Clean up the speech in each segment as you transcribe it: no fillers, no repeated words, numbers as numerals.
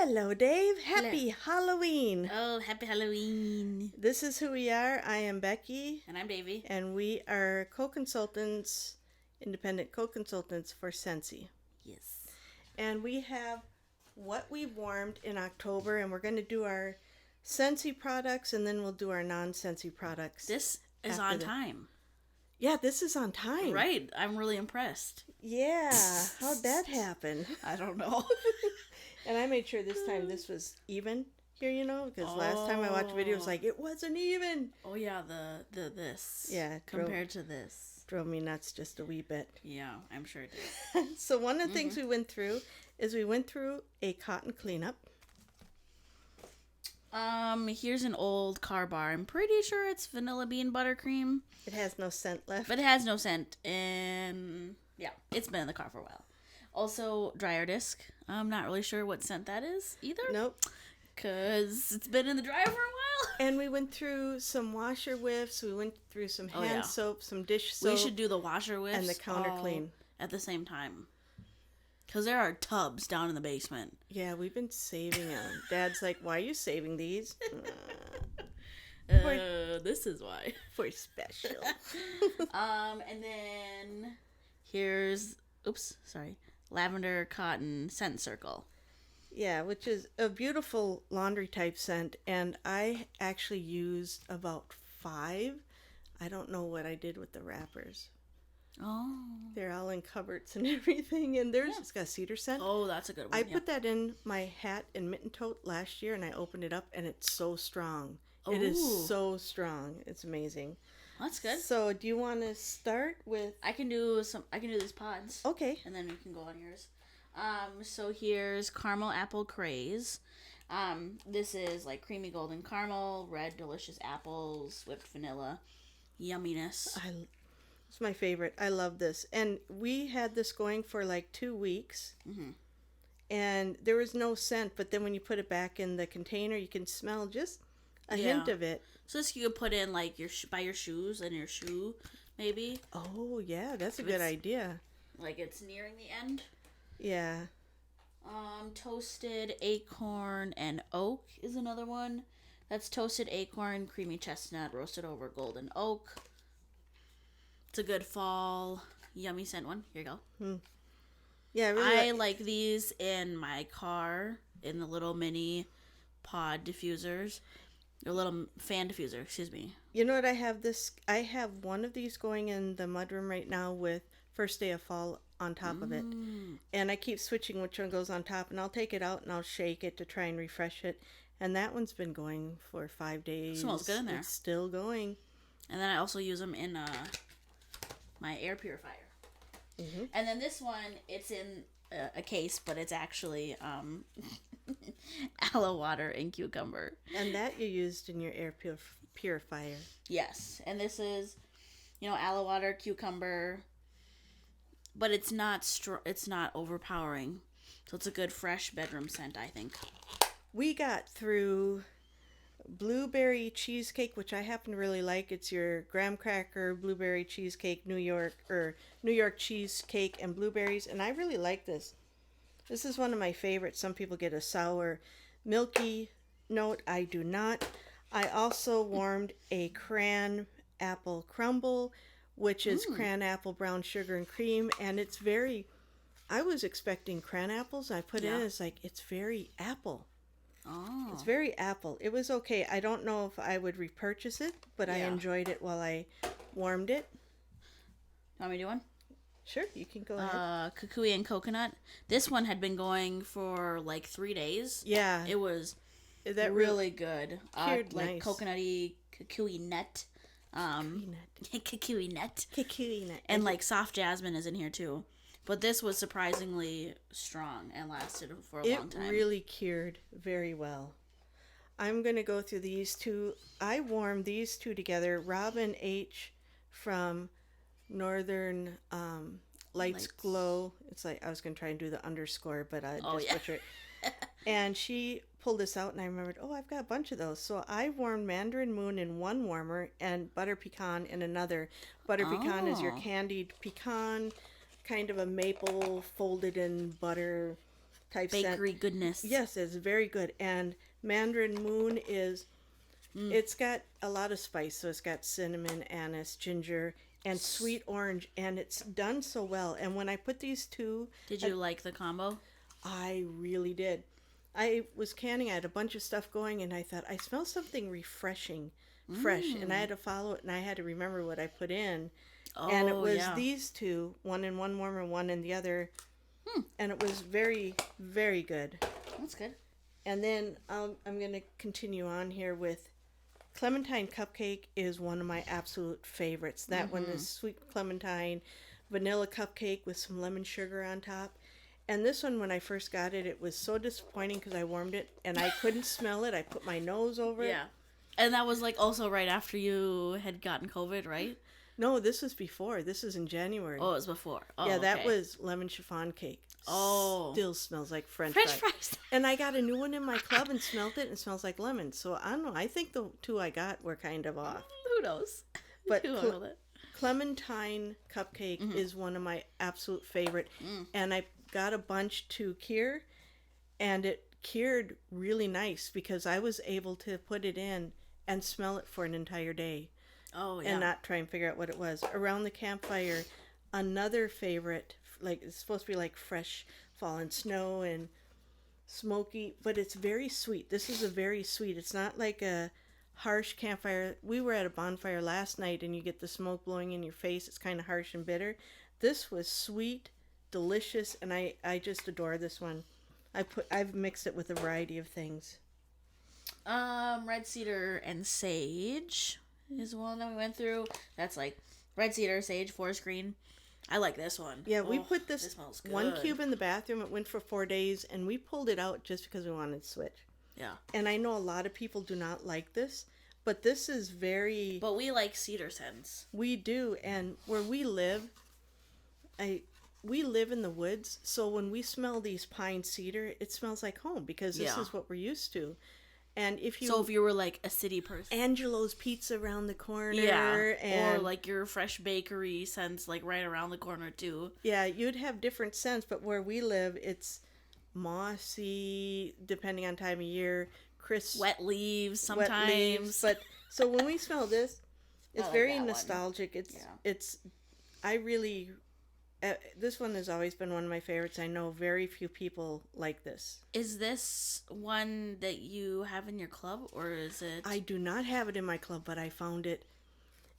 Hello, Dave. Happy Halloween. Oh, happy Halloween. This is who we are. I am Becky. And I'm Davey. And we are co-consultants, independent co-consultants for Scentsy. Yes. And we have what we warmed in October, and we're going to do our Scentsy products, and then we'll do our non-Scentsy products. This is on time. Yeah, this is on time. Right. I'm really impressed. Yeah. How'd that happen? I don't know. And I made sure this time this was even here, because last time I watched a video, it was like, it wasn't even. Oh, yeah, the this. Yeah. Compared to this. Drove me nuts just a wee bit. Yeah, I'm sure it did. So one of the things we went through is we went through a cotton cleanup. Here's an old car bar. I'm pretty sure it's vanilla bean buttercream. It has no scent left. But it has no scent. And yeah, it's been in the car for a while. Also, dryer disc. I'm not really sure what scent that is either. Nope. Because it's been in the dryer for a while. And we went through some washer whiffs. We went through some hand soap, some dish soap. We should do the washer whiffs and the counter clean at the same time. Because there are tubs down in the basement. Yeah, we've been saving them. Dad's like, why are you saving these? This is why. For special. And then here's, lavender cotton scent circle. Yeah, which is a beautiful laundry type scent. And I actually used about 5. I don't know what I did with the wrappers. Oh. They're all in cupboards and everything. And theirs it's got a cedar scent. Oh, that's a good one. I put that in my hat and mitten tote last year, and I opened it up, and it's so strong. Oh. It is so strong. It's amazing. That's good. So, do you want to start with? I can do these pods. Okay. And then we can go on yours. So here's caramel apple craze. This is like creamy golden caramel, red delicious apples, whipped vanilla, yumminess. It's my favorite. I love this. And we had this going for like 2 weeks. Mm-hmm. And there was no scent, but then when you put it back in the container, you can smell just a hint of it. So this you could put in like by your shoes and your shoe, maybe. Oh yeah, that's a good idea. Like it's nearing the end. Yeah. Toasted acorn and oak is another one. That's toasted acorn, creamy chestnut, roasted over golden oak. It's a good fall, yummy scent one. Here you go. Yeah, I like these in my car in the little mini pod diffusers. Or little fan diffuser, excuse me. You know what? I have one of these going in the mudroom right now with first day of fall on top of it. And I keep switching which one goes on top, and I'll take it out and I'll shake it to try and refresh it. And that one's been going for 5 days. It smells good in there. It's still going. And then I also use them in my air purifier. Mm-hmm. And then this one, it's in a case, but it's actually aloe water and cucumber. And that you used in your air purifier. Yes. And this is, aloe water, cucumber, but it's not overpowering. So it's a good fresh bedroom scent, I think. We got through blueberry cheesecake, which I happen to really like. It's your graham cracker, blueberry cheesecake, New York cheesecake and blueberries, and I really like this. This is one of my favorites. Some people get a sour, milky note. I do not. I also warmed a cran apple crumble, which is cran apple, brown sugar, and cream, and it's I was expecting cran apples. I put in, it's very apple. Oh. It's very apple. It was okay. I don't know if I would repurchase it, but I enjoyed it while I warmed it. Want me to do one? Sure, you can go ahead. Kukui and coconut. This one had been going for like 3 days. Yeah. It was really good. Like nice. Coconutty kukui nut. Kukui nut. And like soft jasmine is in here too. But this was surprisingly strong and lasted for a long time. It really cured very well. I'm going to go through these two. I warmed these two together. Robin H. from Northern Lights Glow. It's like I was going to try and do the underscore, but I just butchered it. And she pulled this out, and I remembered, I've got a bunch of those. So I warmed Mandarin Moon in one warmer and Butter Pecan in another. Butter Pecan is your candied pecan, kind of a maple folded in butter type scent. Bakery goodness. Yes, it's very good. And Mandarin Moon is, it's got a lot of spice. So it's got cinnamon, anise, ginger, and sweet orange. And it's done so well. And when I put these two, Did you like the combo? I really did. I was canning. I had a bunch of stuff going, and I thought, I smell something refreshing, fresh. And I had to follow it, and I had to remember what I put in. And it was these two, one in one warmer, one in the other. And it was very, very good. That's good. And then I'm going to continue on here with Clementine Cupcake is one of my absolute favorites. That one is sweet clementine, vanilla cupcake with some lemon sugar on top. And this one, when I first got it, it was so disappointing because I warmed it and I couldn't smell it. I put my nose over it. Yeah. And that was like also right after you had gotten COVID, right? No, this was before. This is in January. Oh, it was before. Oh, yeah, that okay. was lemon chiffon cake. Oh. Still smells like French French fries. fries. And I got a new one in my club and smelled it and it smells like lemon. So I don't know. I think the two I got were kind of off. Who knows? But Who knows it? Clementine Cupcake is one of my absolute favorite. And I got a bunch to cure. And it cured really nice because I was able to put it in and smell it for an entire day. Oh, yeah. And not try and figure out what it was. Around the campfire, another favorite, like it's supposed to be like fresh fallen snow and smoky, but it's very sweet. This is a very sweet. It's not like a harsh campfire. We were at a bonfire last night and you get the smoke blowing in your face. It's kind of harsh and bitter. This was sweet, delicious, and I just adore this one. I've mixed it with a variety of things. Red cedar and sage is one that we went through. That's like red cedar, sage, forest green. I like this one. Yeah, we put this smells good. one cube in the bathroom. It went for 4 days, and we pulled it out just because we wanted to switch. Yeah. And I know a lot of people do not like this, but this is very... But we like cedar scents. We do, and where we live, we live in the woods, so when we smell these pine cedar, it smells like home because this is what we're used to. And if you were like a city person, Angelo's Pizza around the corner, or like your fresh bakery scents like right around the corner too. Yeah, you'd have different scents, but where we live, it's mossy, depending on time of year, crisp, wet leaves sometimes. But so when we smell this, it's like very that nostalgic. It's I really. This one has always been one of my favorites. I know very few people like this. Is this one that you have in your club, or is it... I do not have it in my club, but I found it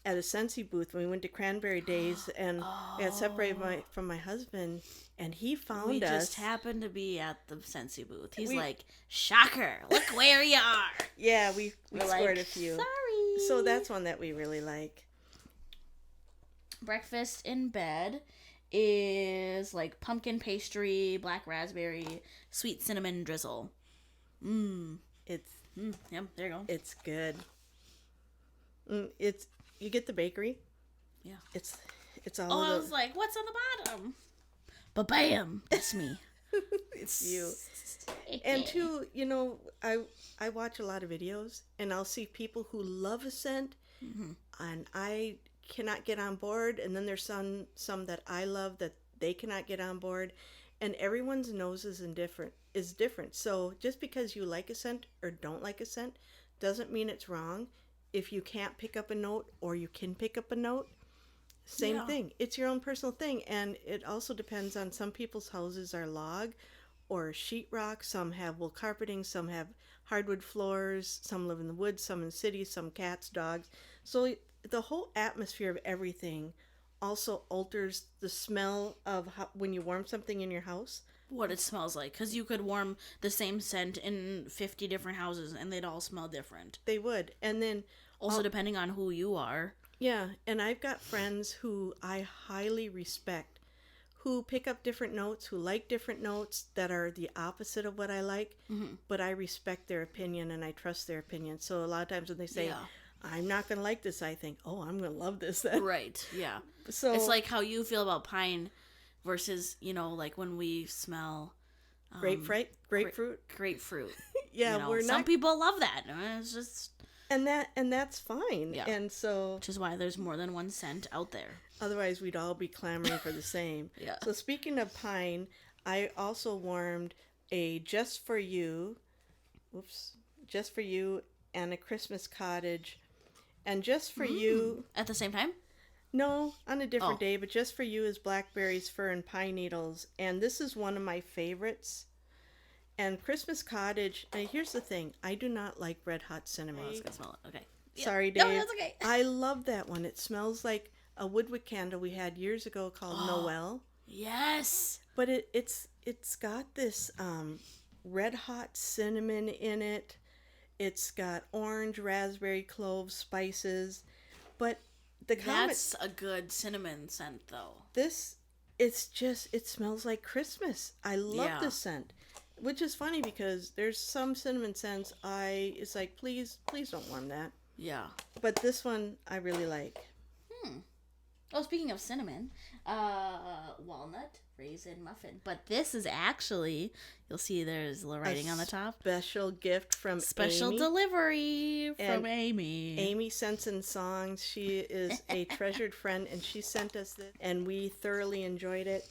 at a Scentsy booth when we went to Cranberry Days, and I got separated from my husband, and he found us. We just happened to be at the Scentsy booth. He's like, shocker, look where you are. Yeah, we scored like, a few. Sorry. So that's one that we really like. Breakfast in bed is like pumpkin pastry, black raspberry, sweet cinnamon drizzle. It's Yep, there you go. It's good. It's you get the bakery. Yeah. It's all. Oh, I was like, what's on the bottom? But bam, that's me. It's you. And two, I watch a lot of videos, and I'll see people who love a scent, and I cannot get on board, and then there's some that I love that they cannot get on board, and everyone's nose is different. So just because you like a scent or don't like a scent doesn't mean it's wrong. If you can't pick up a note or you can pick up a note, same thing. It's your own personal thing, and it also depends on some people's houses are log or sheetrock. Some have wool carpeting, some have hardwood floors, some live in the woods, some in cities, some cats, dogs. So the whole atmosphere of everything also alters the smell of when you warm something in your house. What it smells like, because you could warm the same scent in 50 different houses and they'd all smell different. They would. And then also depending on who you are. Yeah, and I've got friends who I highly respect, who pick up different notes, who like different notes that are the opposite of what I like, but I respect their opinion and I trust their opinion. So a lot of times when they say, I'm not going to like this, I think, oh, I'm going to love this then. Right, yeah. So it's like how you feel about pine versus, like when we smell... grapefruit. Grapefruit. Yeah, we're not... Some people love that. It's just... And that's fine. Yeah. And so... Which is why there's more than one scent out there. Otherwise, we'd all be clamoring for the same. Yeah. So speaking of pine, I also warmed a Just For You, whoops, Just For You, and a Christmas Cottage. And Just For You, At the same time? no, on a different Oh. day, but Just For You is blackberries, fir, and pine needles. And this is one of my favorites. And Christmas Cottage, and here's the thing, I do not like red hot cinnamon. Well, let's go smell it. Okay. Sorry, No, Dave. that's okay. I love that one. It smells like a woodwick candle we had years ago called Noel. Yes. But it's got this red hot cinnamon in it. It's got orange, raspberry, clove, spices. But the comment, That's a good cinnamon scent, though. this, it's just, it smells like Christmas. I love Yeah. this scent. Which is funny because there's some cinnamon scents it's like, please don't warm that. Yeah. But this one I really like. Oh, speaking of cinnamon, walnut raisin muffin. But this is actually, you'll see there's the writing on the top. Special gift from Special Amy. delivery from And Amy. Amy Scents and Songs. She is a treasured friend, and she sent us this, and we thoroughly enjoyed it.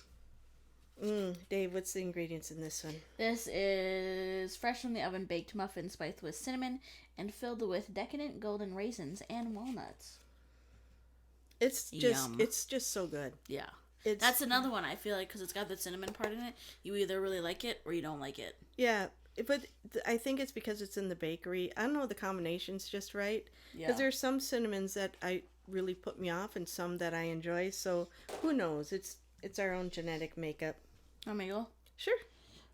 Dave, what's the ingredients in this one? This is fresh from the oven baked muffin spiced with cinnamon and filled with decadent golden raisins and walnuts. It's Yum. just so good. Yeah. It's That's another one I feel like because it's got the cinnamon part in it. You either really like it or you don't like it. yeah, but I think it's because it's in the bakery. I don't know, the combination's just right. Yeah. Because there's some cinnamons that I really put me off, and some that I enjoy. So who knows? It's our own genetic makeup. Amigo. Sure.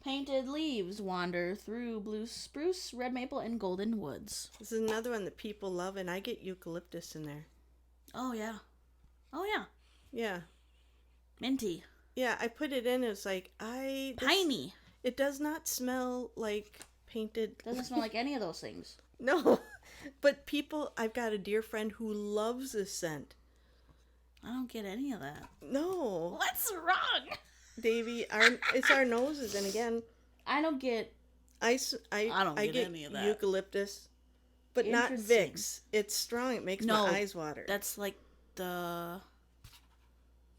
Painted leaves wander through blue spruce, red maple, and golden woods. This is another one that people love, and I get eucalyptus in there. Oh, yeah. Oh, yeah. Yeah. Minty. Yeah, I put it in. It's like, Piney. It does not smell like painted. Doesn't smell like any of those things. No. But I've got a dear friend who loves this scent. I don't get any of that. No. What's wrong? Davey, it's our noses. And again, I don't get... I don't get get any of that. Eucalyptus, but not Interesting. Vicks. It's strong. It makes No, my eyes water. That's like the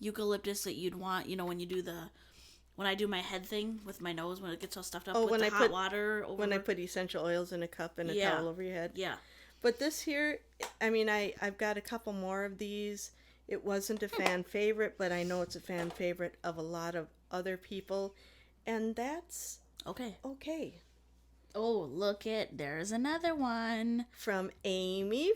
eucalyptus that you'd want, when you do when I do my head thing with my nose when it gets all stuffed up with when the I hot put- water over. when I put essential oils in a cup and a Yeah. towel over your head. Yeah. But this here, I mean, I've got a couple more of these. It wasn't a fan favorite, but I know it's a fan favorite of a lot of other people. And that's Okay. okay. Oh, there's another one. From Amy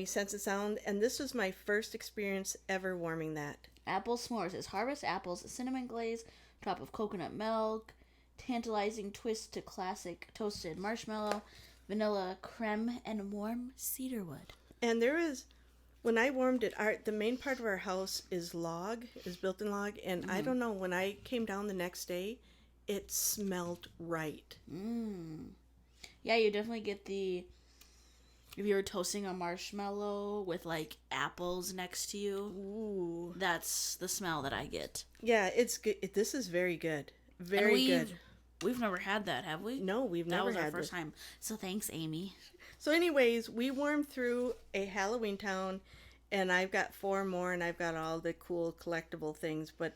Sense and Sound. And this was my first experience ever warming that. Apple s'mores is harvest apples, cinnamon glaze, top of coconut milk, tantalizing twist to classic toasted marshmallow, vanilla creme, and warm cedar wood. And when I warmed it, the main part of our house is built-in log. And I don't know, when I came down the next day, it smelled right. Yeah, you definitely get if you were toasting a marshmallow with like apples next to you. Ooh. That's the smell that I get. Yeah, it's good. This is very good. And Very good. We've never had that, have we? No, we've That never was our had first this. time. So thanks, Amy. So anyways, we warmed through a Halloween town, and I've got 4 more, and I've got all the cool collectible things, but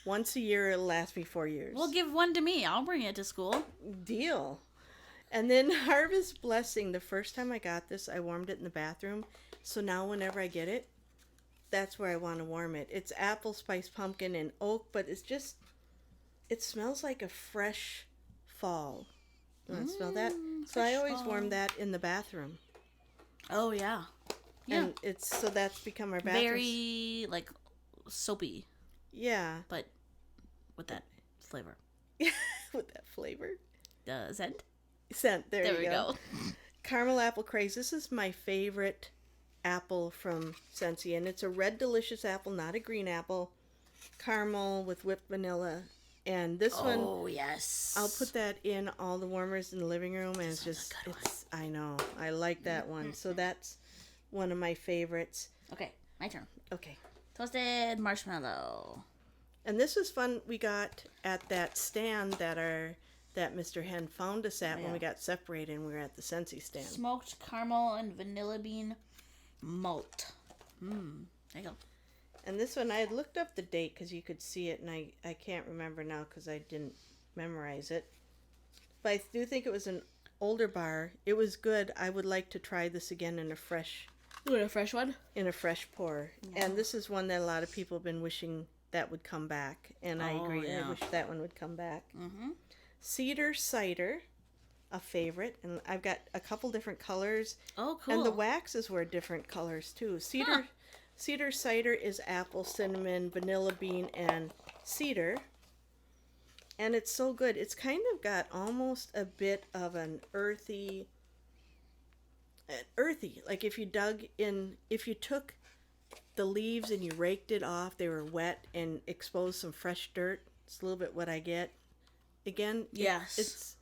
once a year it'll last me 4 years. Well, give one to me. I'll bring it to school. Deal. And then Harvest Blessing, the first time I got this, I warmed it in the bathroom. So now whenever I get it, that's where I want to warm it. It's apple, spice, pumpkin, and oak, but it smells like a fresh fall. You want to smell that? So I always warm that in the bathroom. Oh, yeah. Yeah. And that's become our bathroom. Very, like, soapy, Yeah. but with that flavor. With that flavor. Scent. There we you go. Caramel apple craze. This is my favorite apple from Scentsy, and it's a red delicious apple, not a green apple. Caramel with whipped vanilla. And this one, Oh, yes. I'll put that in all the warmers in the living room, and it's one's just, a good I know, I like that one. So that's one of my favorites. Okay, my turn. Okay. Toasted marshmallow. And this was fun. We got at that stand that Mr. Hen found us at when we got separated, and we were at the Scentsy stand. Smoked caramel and vanilla bean malt. There you go. And this one, I had looked up the date because you could see it, and I can't remember now because I didn't memorize it. But I do think it was an older bar. It was good. I would like to try this again in a fresh What, a fresh one? pour. Yeah. And this is one that a lot of people have been wishing that would come back. And I agree. yeah. I wish that one would come back. Mm-hmm. Cedar cider, a favorite. And I've got a couple different colors. Oh, cool. And the waxes were different colors too. Cedar cider is apple, cinnamon, vanilla bean, and cedar. And it's so good. It's kind of got almost a bit of an earthy, like if you took the leaves and you raked it off, they were wet, and exposed some fresh dirt. It's a little bit what I get. Again, Yes. it's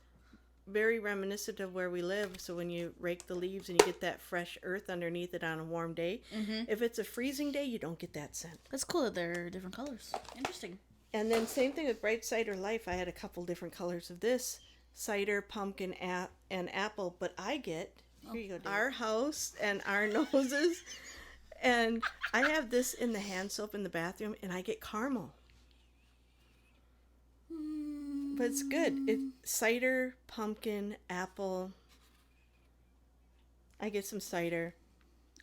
very reminiscent of where we live. So when you rake the leaves and you get that fresh earth underneath it on a warm day, if it's a freezing day, you don't get that scent. That's cool that they're different colors. Interesting. And then same thing with Bright Cider Life. I had a couple different colors of this. Cider, pumpkin, and apple. But I get, here you go, Dave, our house and our noses. And I have this in the hand soap in the bathroom, and I get caramel. But it's good. It's cider, pumpkin, apple. I get some cider.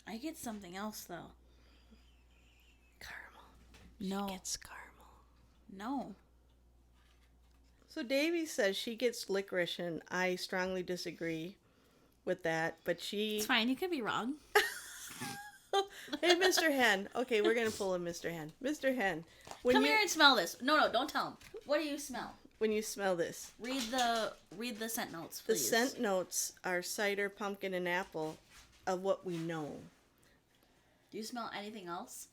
I get something else, though. Caramel. No. She gets caramel. No. So Davy says she gets licorice, and I strongly disagree with that. But she... It's fine. You could be wrong. Hey, Mr. Hen. Okay, we're going to pull a Mr. Hen. Mr. Hen. Come here and smell this. No, don't tell him. What do you smell? When you smell this. Read the scent notes, The please. scent notes are cider, pumpkin, and apple of what we know. Do you smell anything else?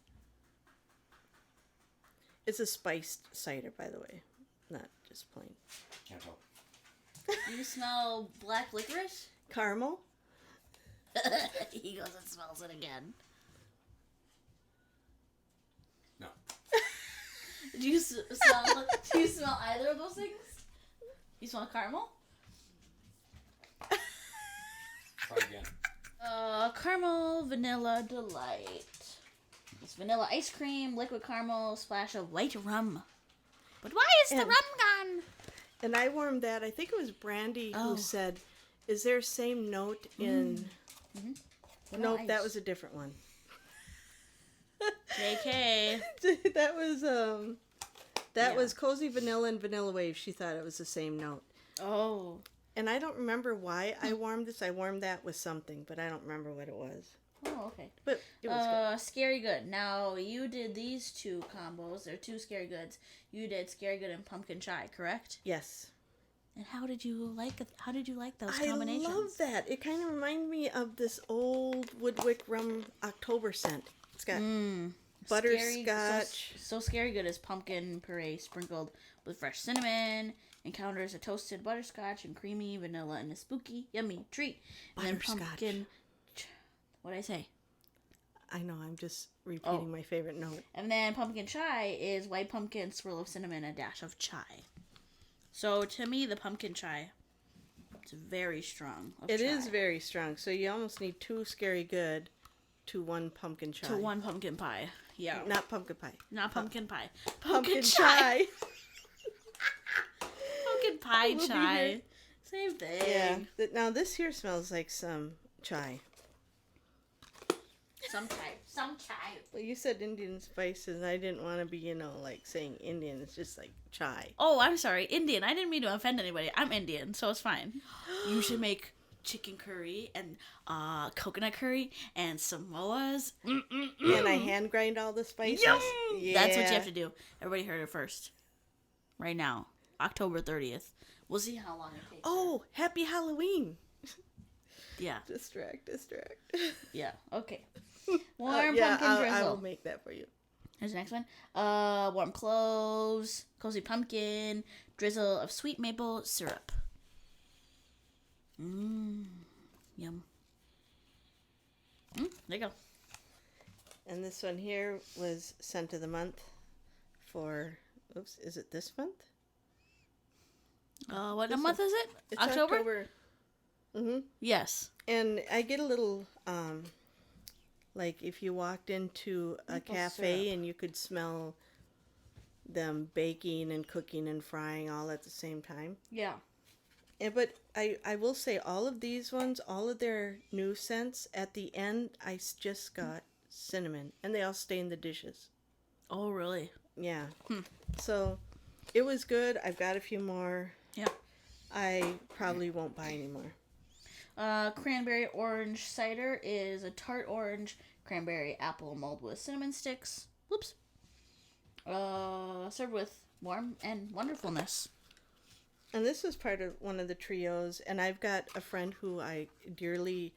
It's a spiced cider, by the way. Not just plain. Can't tell. Do you smell black licorice? Caramel? He goes and smells it again. No. Do you smell either of those things? You smell caramel? Try again. Caramel vanilla delight. It's vanilla ice cream, liquid caramel, splash of white rum. But why is the And- rum gone? And I warmed that. I think it was Brandy Oh. who said, is there same note in... Vanilla Nope, that ice. was a different one. JK. that was Yeah. was Cozy Vanilla and Vanilla Wave. She thought it was the same note. Oh. And I don't remember why I warmed this. I warmed that with something, but I don't remember what it was. Oh, okay. But it was good. Scary Good. Now, you did these two combos. They're two Scary Goods. You did Scary Good and Pumpkin Chai, correct? Yes. And how did you like those I combinations? love that. It kind of reminded me of this old Woodwick rum October scent. It's got butterscotch. So Scary Good is pumpkin puree sprinkled with fresh cinnamon. Encounters a toasted butterscotch and creamy vanilla and a spooky, yummy treat. And then Butterscotch. pumpkin... What'd I say? I know, I'm just repeating my favorite note. And then pumpkin chai is white pumpkin, swirl of cinnamon, a dash of chai. So to me, the pumpkin chai, it's very strong. It is very strong. So you almost need 2 Scary Good to 1 pumpkin chai. To 1 pumpkin pie. Yeah. Not pumpkin pie. Not pumpkin pie. Pumpkin chai. Pumpkin pie We'll be chai. here. Same thing. Yeah. Now this here smells like some chai. Some chai. Well, you said Indian spices, and I didn't want to be, like saying Indian. It's just like chai. Oh, I'm sorry. Indian. I didn't mean to offend anybody. I'm Indian, so it's fine. You should make chicken curry and coconut curry and Samoas. And I hand grind all the spices. Yum! Yeah. That's what you have to do. Everybody heard it first. Right now. October 30th. We'll see how long it takes. Oh, happy Halloween. Yeah. Distract. Yeah. Okay. Warm yeah, pumpkin I drizzle. will make that for you. Here's the next one. Warm cloves, cozy pumpkin, drizzle of sweet maple syrup. Yum. There you go. And this one here was scent of the month for, is it this month? What month is it? It's October? Mm-hmm. Yes. And I get a little, like if you walked into a Maple cafe syrup. and you could smell them baking and cooking and frying all at the same time. Yeah. But I will say all of these ones, all of their new scents, at the end, just got cinnamon. And they all stay in the dishes. Oh, really? Yeah. So it was good. I've got a few more. Yeah. I probably won't buy any more. Cranberry orange cider is a tart orange, cranberry, apple mulled with cinnamon sticks. Whoops. Served with warm and wonderfulness. And this was part of one of the trios. And I've got a friend who I dearly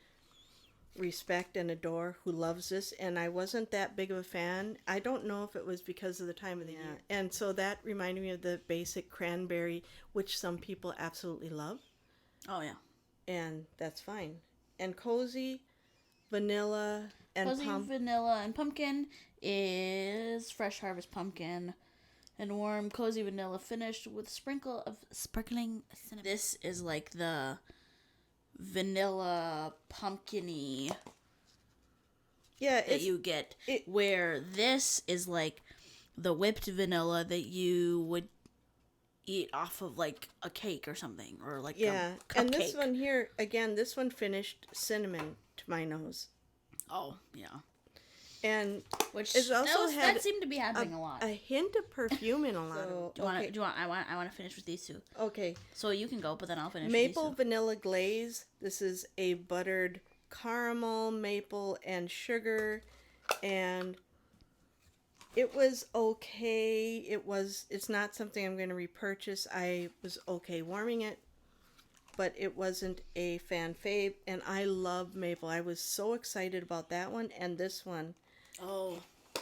respect and adore who loves this. And I wasn't that big of a fan. I don't know if it was because of the time of the year. And so that reminded me of the basic cranberry, which some people absolutely love. Oh, yeah. And that's fine. And cozy, vanilla, and Fuzzy vanilla and pumpkin is fresh harvest pumpkin and warm cozy vanilla finished with sprinkle of sparkling cinnamon. This is like the vanilla pumpkin-y yeah, that you get, where this is like the whipped vanilla that you would eat off of like a cake or something, or like a cupcake. And this one here, again, this one finished cinnamon to my nose. Oh, yeah. And Which it also that seemed to be happening a lot. a hint of perfume in a lot of Do you want? I want to finish with these two. Okay. So you can go, but then I'll finish. Maple with these two. vanilla glaze. This is a buttered caramel, maple, and sugar, and it was okay. It's not something I'm going to repurchase. I was okay warming it, but it wasn't a fan fave, and I love maple. I was so excited about that one and this one. Oh.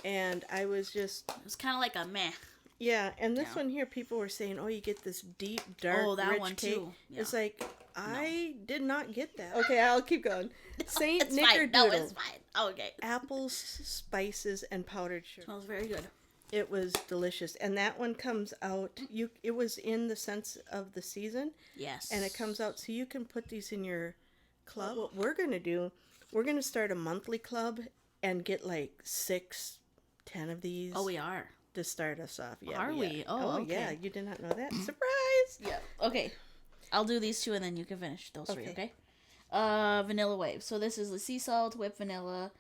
And I was just... It was kind of like a meh. Yeah, and this one here, people were saying, oh, you get this deep, dark, that rich one cake. too. Yeah. It's like, I did not get that. Okay, I'll keep going. Saint It's fine. Nickerdoodle. No, it's fine. Okay. Apples, spices, and powdered sugar. Smells very good. It was delicious. And that one comes out, it was in the sense of the season. Yes. And it comes out, so you can put these in your club. What we're going to do, we're going to start a monthly club and get like 6, 10 of these. Oh, we are. To start us off. Yeah, Are we? Oh, okay. yeah. You did not know that? Surprise! Yeah. Okay. I'll do these two and then you can finish those three, okay? Vanilla Wave. So this is the sea salt, whipped vanilla,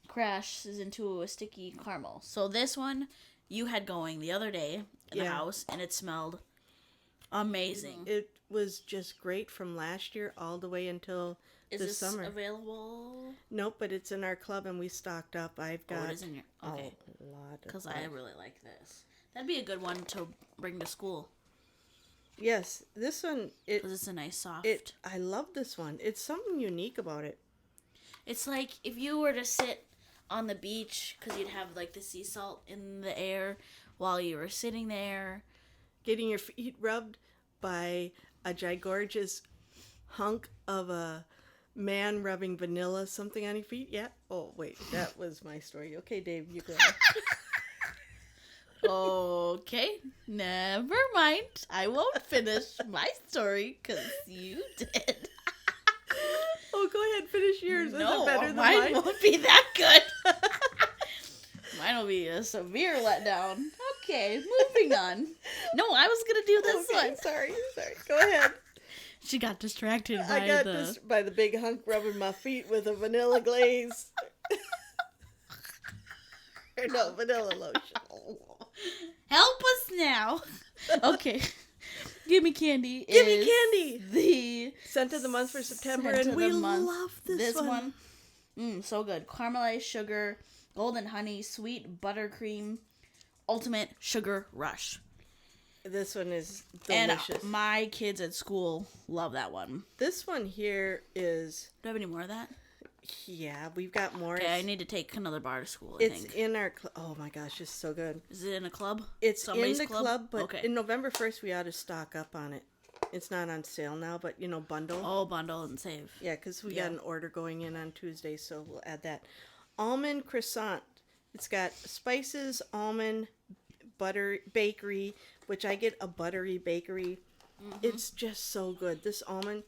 crashes into a sticky caramel. So this one you had going the other day in the house and it smelled amazing. It was just great from last year all the way until this summer. Is this available? Nope, but it's in our club and we stocked up. I've got it is in your... Okay. a lot of Because I really like this. That'd be a good one to bring to school. Yes, this one... Because it's a nice soft... I love this one. It's something unique about it. It's like if you were to sit on the beach, because you'd have like the sea salt in the air while you were sitting there. Getting your feet rubbed by a gigorgeous hunk of a man rubbing vanilla something on your feet. Yeah. Oh, wait. That was my story. Okay, Dave, you go. Okay. Never mind. I won't finish my story because you did. Oh, go ahead. Finish yours. No, Is it better than mine mine? won't be that good. Mine will be a severe letdown. Okay, moving on. No, I was going to do this one. Sorry. Go ahead. She got distracted by I got this by the big hunk rubbing my feet with a vanilla glaze. Or no, vanilla lotion. Help us now. Okay. Gimme Candy Gimme is Candy! the Scent of the month for September, scent and of we the month. love this one. So good. Caramelized sugar, golden honey, sweet buttercream, ultimate sugar rush. This one is delicious. And my kids at school love that one. This one here is... Do I have any more of that? Yeah, we've got more. Okay, I need to take another bar to school, I It's think. in our... Oh my gosh, it's so good. Is it in a club? It's Somebody's in the club, but okay. in November 1st, we ought to stock up on it. It's not on sale now, but, bundle. Oh, bundle and save. Yeah, because we got an order going in on Tuesday, so we'll add that. Almond croissant. It's got spices, almond, butter, bakery, which I get a buttery bakery. Mm-hmm. It's just so good. This almond...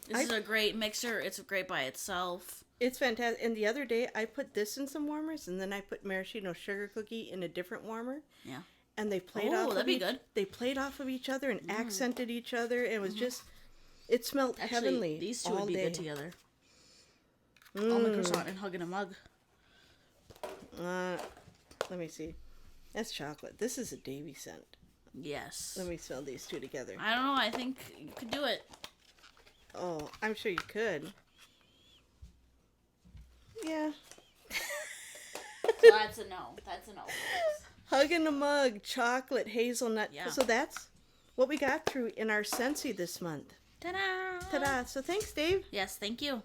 This is a great mixer. It's great by itself. It's fantastic. And the other day, I put this in some warmers, and then I put maraschino sugar cookie in a different warmer. Yeah. and they played Oh, off that'd of be each, good. they played off of each other and accented each other. It was just, it smelled Actually, heavenly these two all would be day. good together. Almond croissant and hug in a mug. Let me see. That's chocolate. This is a Davy scent. Yes. Let me smell these two together. I don't know. I think you could do it. Oh, I'm sure you could. Yeah. So that's a no. That's a no. Hug in a mug, chocolate, hazelnut. Yeah. So that's what we got through in our Scentsy this month. Ta-da! Ta-da. So thanks, Dave. Yes, thank you.